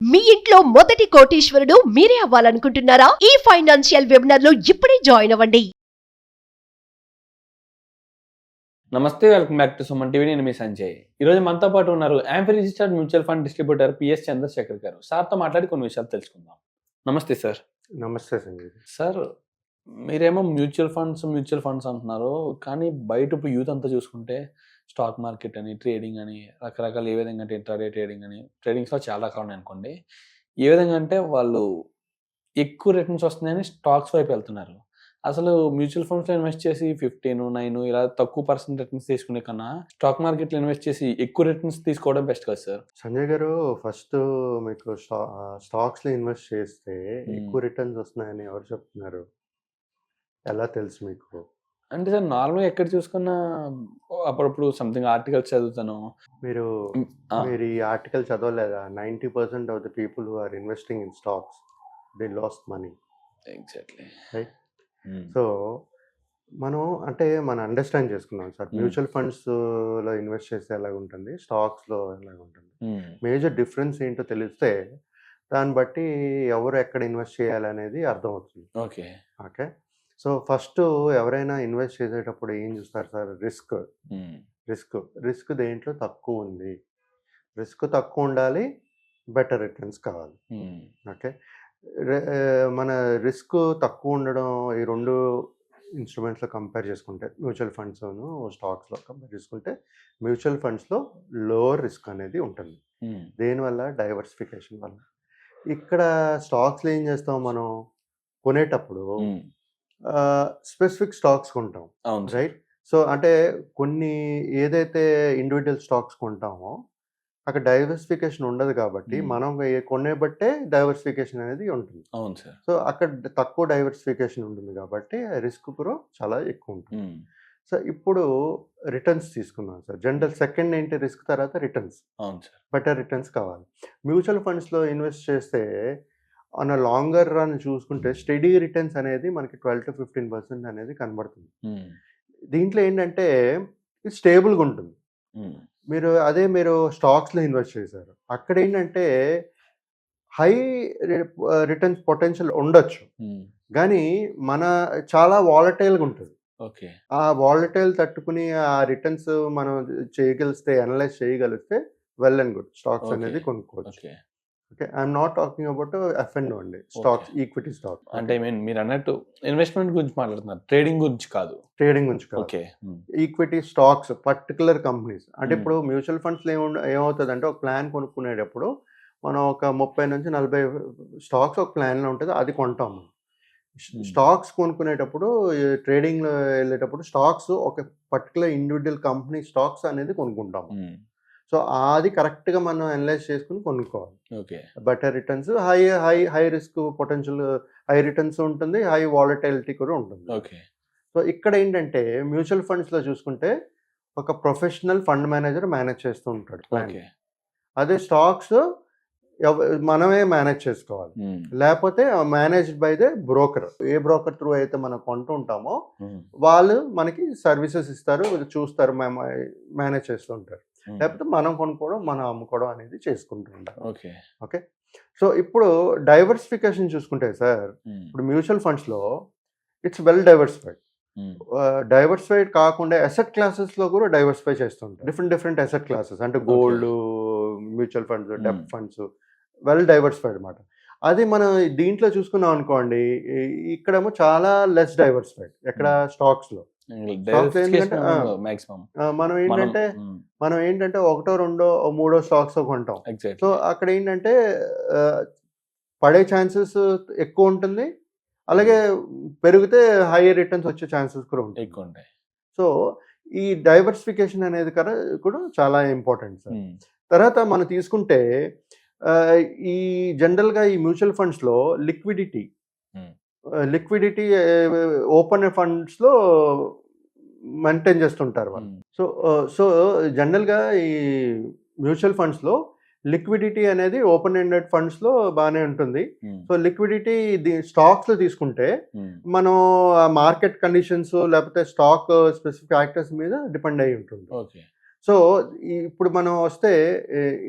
మీ ఇంట్లో మొదటి కోటీశ్వరుడు మీరే అవ్వాలనుకుంటున్నారా? ఈ ఫైనాన్షియల్ వెబినార్ లో ఇప్పుడే జాయిన్ అవ్వండి. నమస్తే, welcome back to Suman TV. నేను మీ సంజయ్. ఈరోజు మనతో పాటు ఉన్నారు AMFI registered mutual fund distributor PS Chandrashekar గారు. సార్తో మాట్లాడి కొన్ని విషయాలు తెలుసుకుందాం. నమస్తే సార్. నమస్తే సంజయ్. సార్, మీరేమో మ్యూచువల్ ఫండ్స్ అంటున్నారు, కానీ బయట ఇప్పుడు యూత్ అంతా చూసుకుంటే స్టాక్ మార్కెట్ అని, ట్రేడింగ్ అని, రకరకాల ఏ విధంగా అంటే ఇంట్రాడే ట్రేడింగ్ అని, ట్రేడింగ్స్లో చాలా రకాలు ఉన్నాయి అనుకోండి. ఏ విధంగా అంటే వాళ్ళు ఎక్కువ రిటర్న్స్ వస్తున్నాయని స్టాక్స్ వైపు వెళ్తున్నారు. అసలు మ్యూచువల్ ఫండ్స్లో ఇన్వెస్ట్ చేసి 15, 9 ఇలా తక్కువ పర్సెంట్ రిటర్న్స్ తీసుకునే కన్నా స్టాక్ మార్కెట్లో ఇన్వెస్ట్ చేసి ఎక్కువ రిటర్న్స్ తీసుకోవడం బెస్ట్ కదా సార్? సంజయ్ గారు, ఫస్ట్ మీకు స్టాక్స్లో ఇన్వెస్ట్ చేస్తే ఎక్కువ రిటర్న్స్ వస్తున్నాయని ఎవరు చెప్తున్నారు? ఎలా తెలుసు మీకు? అంటే సార్, నార్మల్గా ఎక్కడ చూసుకున్నా అప్పుడప్పుడు సంథింగ్ ఆర్టికల్స్ చదువుతాను. మీరు ఈ ఆర్టికల్ చదవలేదా? 90% of the people who are investing in stocks they lost money. Exactly. Right. So మనం అండర్స్టాండ్ చేసుకున్నాం సార్. మ్యూచువల్ ఫండ్స్లో ఇన్వెస్ట్ చేస్తే ఎలాగ ఉంటుంది, స్టాక్స్లో ఎలాగ ఉంటుంది, మేజర్ డిఫరెన్స్ ఏంటో తెలిస్తే దాన్ని బట్టి ఎవరు ఎక్కడ ఇన్వెస్ట్ చేయాలనేది అర్థమవుతుంది. ఓకే. ఓకే. సో ఫస్ట్ ఎవరైనా ఇన్వెస్ట్ చేసేటప్పుడు ఏం చూస్తారు సార్? రిస్క్ దేంట్లో తక్కువ ఉంది, రిస్క్ తక్కువ ఉండాలి, బెటర్ రిటర్న్స్ కావాలి. ఓకే. మన రిస్క్ తక్కువ ఉండడం ఈ రెండు ఇన్స్ట్రుమెంట్స్లో కంపేర్ చేసుకుంటే, మ్యూచువల్ ఫండ్స్ను స్టాక్స్లో కంపేర్ చేసుకుంటే, మ్యూచువల్ ఫండ్స్లో లోవర్ రిస్క్ అనేది ఉంటుంది. దేనివల్ల? డైవర్సిఫికేషన్ వల్ల. ఇక్కడ స్టాక్స్లో ఏం చేస్తాం, మనం కొనేటప్పుడు స్పెసిఫిక్ స్టాక్స్ కొంటాం, రైట్? సో అంటే కొన్ని ఏదైతే ఇండివిజువల్ స్టాక్స్ కొంటామో అక్కడ డైవర్సిఫికేషన్ ఉండదు కాబట్టి మనం కొనే బట్టే డైవర్సిఫికేషన్ అనేది ఉంటుంది. అవును సార్. సో అక్కడ తక్కువ డైవర్సిఫికేషన్ ఉంటుంది కాబట్టి రిస్క్ కూడా చాలా ఎక్కువ ఉంటుంది. సో ఇప్పుడు రిటర్న్స్ తీసుకుందాం సార్. జనరల్ సెకండ్ ఏంటి? రిస్క్ తర్వాత రిటర్న్స్. అవును సార్. బెటర్ రిటర్న్స్ కావాలి. మ్యూచువల్ ఫండ్స్లో ఇన్వెస్ట్ చేస్తే ఆన్ అ లాంగర్ రన్ చూసుకుంటే స్టడీ రిటర్న్స్ అనేది మనకి 12 to 15% అనేది కనబడుతుంది. దీంట్లో ఏంటంటే ఇది స్టేబుల్గా ఉంటుంది. మీరు స్టాక్స్లో ఇన్వెస్ట్ చేశారు, అక్కడ ఏంటంటే హై రిటర్న్స్ పొటెన్షియల్ ఉండొచ్చు, కానీ చాలా వాలటైల్గా ఉంటుంది. ఓకే. ఆ వాలటైల్ తట్టుకుని ఆ రిటర్న్స్ మనం అనలైజ్ చేయగలిగితే వెల్ అండ్ గుడ్ స్టాక్స్ అనేది కొనుక్కోవచ్చు. Okay. I'm not talking about F&O అండి, స్టాక్స్, ఈక్విటీ స్టాక్. అంటే మీరు అన్నట్టు ఇన్వెస్ట్మెంట్ గురించి మాట్లాడుతున్నారు, ట్రేడింగ్ గురించి కాదు. Okay. Equity stocks, particular companies. అంటే ఇప్పుడు మ్యూచువల్ ఫండ్స్లో ఏమవుతుంది అంటే, ఒక ప్లాన్ కొనుక్కునేటప్పుడు మనం ఒక 30 నుంచి 40 స్టాక్స్ ఒక ప్లాన్లో ఉంటుంది, అది కొంటాం. స్టాక్స్ కొనుక్కునేటప్పుడు, ట్రేడింగ్లో వెళ్ళేటప్పుడు స్టాక్స్ ఒక పర్టికులర్ ఇండివిజువల్ కంపెనీ స్టాక్స్ అనేది కొనుక్కుంటాము. సో అది కరెక్ట్గా మనం అనలైజ్ చేసుకుని కొనుక్కోవాలి. Okay. Better returns, high risk potential, high returns ఉంటుంది, హై వాలటైలిటీ కూడా ఉంటుంది. ఓకే. సో ఇక్కడ ఏంటంటే మ్యూచువల్ ఫండ్స్లో చూసుకుంటే ఒక ప్రొఫెషనల్ ఫండ్ మేనేజర్ మేనేజ్ చేస్తూ ఉంటాడు ప్లాన్. అదే స్టాక్స్ మనమే మేనేజ్ చేసుకోవాలి, లేకపోతే managed by the broker. A broker through అయితే మనం కొంటూ ఉంటామో వాళ్ళు మనకి సర్వీసెస్ ఇస్తారు, చూస్తారు, మేనేజ్ చేస్తూ ఉంటారు. లేకపోతే మనం కొనుక్కోవడం, మనం అమ్ముకోవడం అనేది చేసుకుంటూ ఉంటాం. ఓకే. ఓకే. సో ఇప్పుడు డైవర్సిఫికేషన్ చూసుకుంటే సార్, ఇప్పుడు మ్యూచువల్ ఫండ్స్లో ఇట్స్ వెల్ డైవర్సిఫైడ్. డైవర్సిఫైడ్ కాకుండా అసెట్ క్లాసెస్లో కూడా డైవర్సిఫై చేస్తుంటారు. డిఫరెంట్ అసెట్ క్లాసెస్ అంటే గోల్డ్, మ్యూచువల్ ఫండ్స్, డెబ్ట్ ఫండ్స్, వెల్ డైవర్సిఫైడ్ అన్నమాట. అది మనం దీంట్లో చూసుకున్నాం అనుకోండి, ఇక్కడేమో చాలా లెస్ డైవర్సిఫైడ్. ఎక్కడ? స్టాక్స్లో. మనం ఏంటంటే ఒకటో, రెండో, మూడో స్టాక్స్ కొంటాం. సో అక్కడ ఏంటంటే పడే ఛాన్సెస్ ఎక్కువ ఉంటుంది, అలాగే పెరిగితే హై రిటర్న్స్ వచ్చే ఛాన్సెస్ కూడా ఉంటాయి. సో ఈ డైవర్సిఫికేషన్ అనేది కూడా చాలా ఇంపార్టెంట్ సార్. తర్వాత మనం తీసుకుంటే ఈ జనరల్గా ఈ మ్యూచువల్ ఫండ్స్లో లిక్విడిటీ ఓపెన్ ఫండ్స్లో మెయింటైన్ చేస్తుంటారు వాళ్ళు. సో జనరల్గా ఈ మ్యూచువల్ ఫండ్స్లో లిక్విడిటీ అనేది ఓపెన్ ఎండెడ్ ఫండ్స్లో బాగానే ఉంటుంది. సో లిక్విడిటీ స్టాక్స్లో తీసుకుంటే మనం మార్కెట్ కండిషన్స్ లేకపోతే స్టాక్ స్పెసిఫిక్ ఫ్యాక్టర్స్ మీద డిపెండ్ అయి ఉంటుంది. సో ఇప్పుడు మనం వస్తే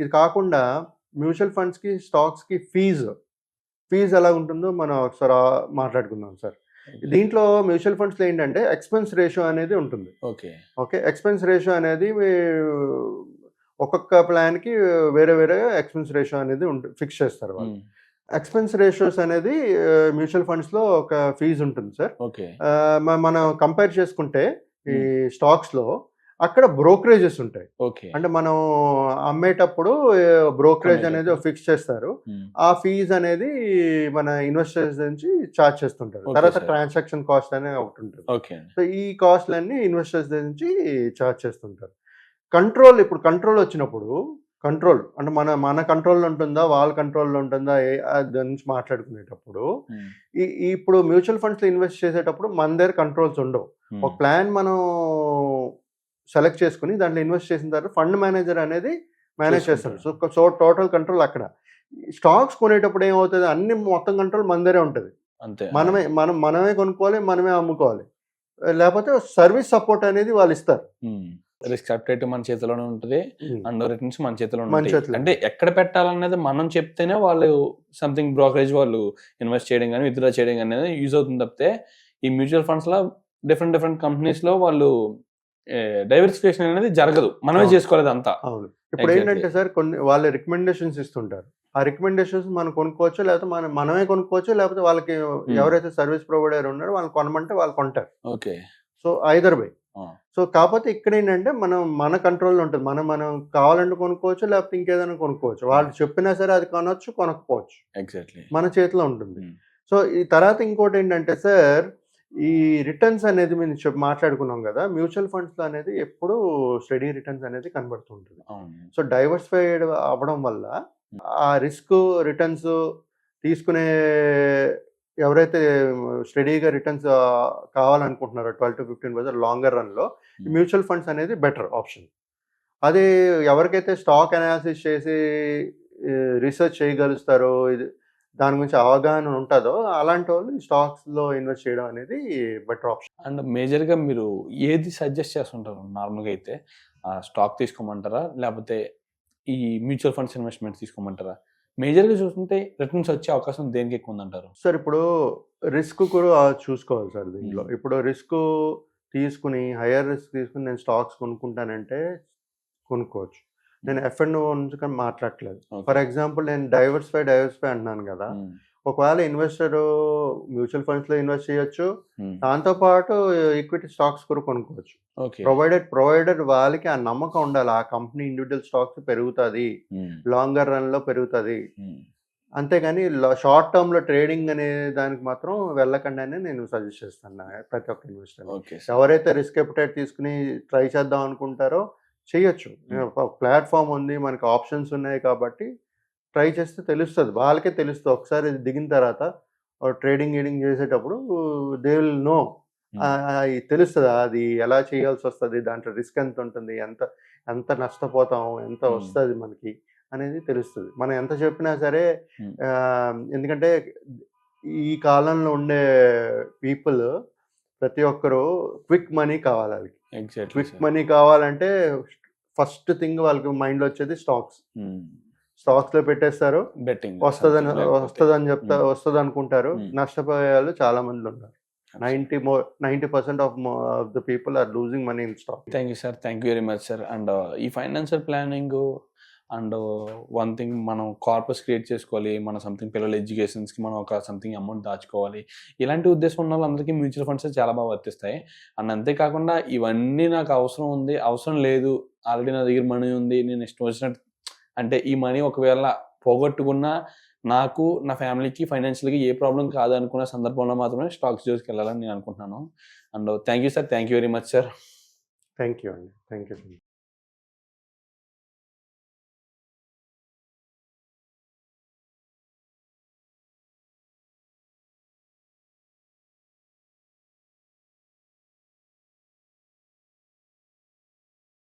ఇది కాకుండా మ్యూచువల్ ఫండ్స్కి స్టాక్స్కి ఫీజు ఎలా ఉంటుందో మనం ఒకసారి మాట్లాడుకుందాం సార్. దీంట్లో మ్యూచువల్ ఫండ్స్లో ఏంటంటే ఎక్స్పెన్స్ రేషియో అనేది ఉంటుంది. ఓకే, ఎక్స్పెన్స్ రేషియో అనేది ఒక్కొక్క ప్లాన్కి వేరే ఎక్స్పెన్స్ రేషియో అనేది ఫిక్స్ చేస్తారు వాళ్ళు. ఎక్స్పెన్స్ రేషియోస్ అనేది మ్యూచువల్ ఫండ్స్లో ఒక ఫీజు ఉంటుంది సార్. మనం కంపేర్ చేసుకుంటే ఈ స్టాక్స్లో అక్కడ బ్రోకరేజెస్ ఉంటాయి. అంటే మనం అమ్మేటప్పుడు బ్రోకరేజ్ అనేది ఫిక్స్ చేస్తారు. ఆ ఫీజ్ అనేది మన ఇన్వెస్టర్స్ నుంచి ఛార్జ్ చేస్తుంటారు. తర్వాత ట్రాన్సాక్షన్ కాస్ట్ అనేది ఒకటి ఉంటుంది. సో ఈ కాస్ట్లన్నీ ఇన్వెస్టర్స్ నుంచి ఛార్జ్ చేస్తుంటారు. ఇప్పుడు కంట్రోల్ వచ్చినప్పుడు అంటే మన కంట్రోల్లో ఉంటుందా, వాళ్ళ కంట్రోల్లో ఉంటుందా, దాని నుంచి మాట్లాడుకునేటప్పుడు ఇప్పుడు మ్యూచువల్ ఫండ్స్లో ఇన్వెస్ట్ చేసేటప్పుడు మన దగ్గర కంట్రోల్స్ ఉండవు. ఒక ప్లాన్ మనం సెలెక్ట్ చేసుకుని దాంట్లో ఇన్వెస్ట్ చేసిన తర్వాత ఫండ్ మేనేజర్ అనేది మేనేజ్ చేస్తారు. సో టోటల్ కంట్రోల్ అక్కడ. స్టాక్స్ కొనేటప్పుడు ఏమవుతుంది, అన్ని మొత్తం కంట్రోల్ మన దగ్గరే ఉంటుంది. మనమే కొనుక్కోవాలి, మనమే అమ్ముకోవాలి. లేకపోతే సర్వీస్ సపోర్ట్ అనేది వాళ్ళు ఇస్తారు. రిస్క్ అప్డేట్ మన చేతిలోనే ఉంటుంది, అండ్ రిటర్న్స్ మన చేతిలో ఉంటుంది. అంటే ఎక్కడ పెట్టాలనేది మనం చెప్తేనే వాళ్ళు సంథింగ్ బ్రోకరేజ్ వాళ్ళు ఇన్వెస్ట్ చేయడం కానీ విత్డ్రా చేయడం అనేది యూజ్ అవుతుంది తప్పితే ఈ మ్యూచువల్ ఫండ్స్ లో డిఫరెంట్ కంపెనీస్ లో వాళ్ళు డైవర్సిఫికేషన్ అనేది జరగదు, మనమే చేసుకోలేదు అంతా. అవును. ఇప్పుడు ఏంటంటే సార్ కొన్ని వాళ్ళు రికమెండేషన్స్ ఇస్తుంటారు. ఆ రికమెండేషన్స్ మనం కొనుక్కోవచ్చు, లేకపోతే మనమే కొనుక్కోవచ్చు, లేకపోతే వాళ్ళకి ఎవరైతే సర్వీస్ ప్రొవైడర్ ఉన్నారో వాళ్ళు కొనమంటే వాళ్ళు కొంటారు. ఓకే, సో ఐదర్ వే. సో కాకపోతే ఇక్కడ ఏంటంటే మన కంట్రోల్లో ఉంటుంది. మనం కావాలంటే కొనుక్కోవచ్చు, లేకపోతే ఇంకేదైనా కొనుక్కోవచ్చు. వాళ్ళు చెప్పినా సరే అది కొనవచ్చు, కొనకపోవచ్చు. ఎగ్జాక్ట్లీ మన చేతిలో ఉంటుంది. సో ఈ తర్వాత ఇంకోటి ఏంటంటే సార్, ఈ రిటర్న్స్ అనేది మేము మాట్లాడుకున్నాం కదా, మ్యూచువల్ ఫండ్స్లో అనేది ఎప్పుడు స్టడీ రిటర్న్స్ అనేది కనబడుతుంటుంది. సో డైవర్సిఫైడ్ అవ్వడం వల్ల ఆ రిస్క్ రిటర్న్స్ తీసుకునే ఎవరైతే స్టడీగా రిటర్న్స్ కావాలనుకుంటున్నారో 12-15% లాంగర్ రన్లో మ్యూచువల్ ఫండ్స్ అనేది బెటర్ ఆప్షన్. అదే ఎవరికైతే స్టాక్ అనాలిసిస్ చేసి రీసెర్చ్ చేయగలుగుతారో, దాని గురించి అవగాహన ఉంటుందో అలాంటి వాళ్ళు స్టాక్స్లో ఇన్వెస్ట్ చేయడం అనేది బెటర్ ఆప్షన్. అండ్ మేజర్గా మీరు ఏది సజెస్ట్ చేస్తుంటారు నార్మల్గా అయితే? స్టాక్ తీసుకోమంటారా, లేకపోతే ఈ మ్యూచువల్ ఫండ్స్ ఇన్వెస్ట్మెంట్ తీసుకోమంటారా? మేజర్గా చూస్తుంటే రిటర్న్స్ వచ్చే అవకాశం దేనికి ఎక్కువ ఉందంటారు? సార్ ఇప్పుడు రిస్క్ కూడా చూసుకోవాలి సార్ దీంట్లో. ఇప్పుడు రిస్క్ తీసుకుని హయ్యర్ రిస్క్ తీసుకుని నేను స్టాక్స్ కొనుక్కుంటానంటే కొనుక్కోవచ్చు. నేను F&O నుంచి కానీ మాట్లాడట్లేదు. ఫర్ ఎగ్జాంపుల్ నేను డైవర్సిఫై అంటున్నాను కదా. ఒకవేళ ఇన్వెస్టర్ మ్యూచువల్ ఫండ్స్లో ఇన్వెస్ట్ చేయొచ్చు, దాంతోపాటు ఈక్విటీ స్టాక్స్ కూడా కొనుక్కోవచ్చు. ప్రొవైడెడ్ వాళ్ళకి ఆ నమ్మకం ఉండాలి, ఆ కంపెనీ ఇండివిజువల్ స్టాక్స్ పెరుగుతుంది, లాంగర్ రన్లో పెరుగుతుంది. అంతేగాని షార్ట్ టర్మ్లో ట్రేడింగ్ అనే దానికి మాత్రం వెళ్ళకండి అని నేను సజెస్ట్ చేస్తాను ప్రతి ఒక్క ఇన్వెస్టర్. ఎవరైతే రిస్క్ ఎపిటైట్ తీసుకుని ట్రై చేద్దాం అనుకుంటారో చేయొచ్చు. ప్లాట్ఫామ్ ఉంది, మనకి ఆప్షన్స్ ఉన్నాయి కాబట్టి ట్రై చేస్తే తెలుస్తుంది, వాళ్ళకే తెలుస్తుంది. ఒకసారి దిగిన తర్వాత ట్రేడింగ్ చేసేటప్పుడు దే విల్ నో, తెలుస్తుంది అది ఎలా చేయాల్సి వస్తుంది, దాంట్లో రిస్క్ ఎంత ఉంటుంది, ఎంత నష్టపోతాం, ఎంత వస్తుంది మనకి అనేది తెలుస్తుంది. మనం ఎంత చెప్పినా సరే, ఎందుకంటే ఈ కాలంలో ఉండే పీపుల్ ప్రతి ఒక్కరు క్విక్ మనీ కావాలి. వాళ్ళకి క్విక్ మనీ కావాలంటే ఫస్ట్ థింగ్ వాళ్ళకి మైండ్లో వచ్చేది స్టాక్స్లో పెట్టేస్తారు, వస్తుంది అనుకుంటారు, నష్టపోయే వాళ్ళు చాలా మంది ఉన్నారు. 90% of the people are losing money in stock. Thank you sir, thank you very much sir. And ఈ financial planning and one thing, మనం కార్పస్ క్రియేట్ చేసుకోవాలి, మన సంథింగ్ పిల్లల ఎడ్యుకేషన్స్కి మనం ఒక సంథింగ్ అమౌంట్ దాచుకోవాలి, ఇలాంటి ఉద్దేశం ఉన్న వాళ్ళందరికీ మ్యూచువల్ ఫండ్స్ చాలా బాగా వర్తిస్తాయి. అండ్ అంతేకాకుండా ఇవన్నీ నాకు అవసరం లేదు, ఆల్రెడీ నా దగ్గర మనీ ఉంది, నేను ఇష్టం వచ్చినట్టు, అంటే ఈ మనీ ఒకవేళ పోగొట్టుకున్నా నాకు నా ఫ్యామిలీకి ఫైనాన్షియల్గా ఏ ప్రాబ్లం కాదు అనుకున్న సందర్భంలో మాత్రమే స్టాక్స్ జోస్కి వెళ్ళాలని నేను అనుకుంటున్నాను. And thank you sir, thank you very much sir. Thank you అండి, థ్యాంక్ యూ.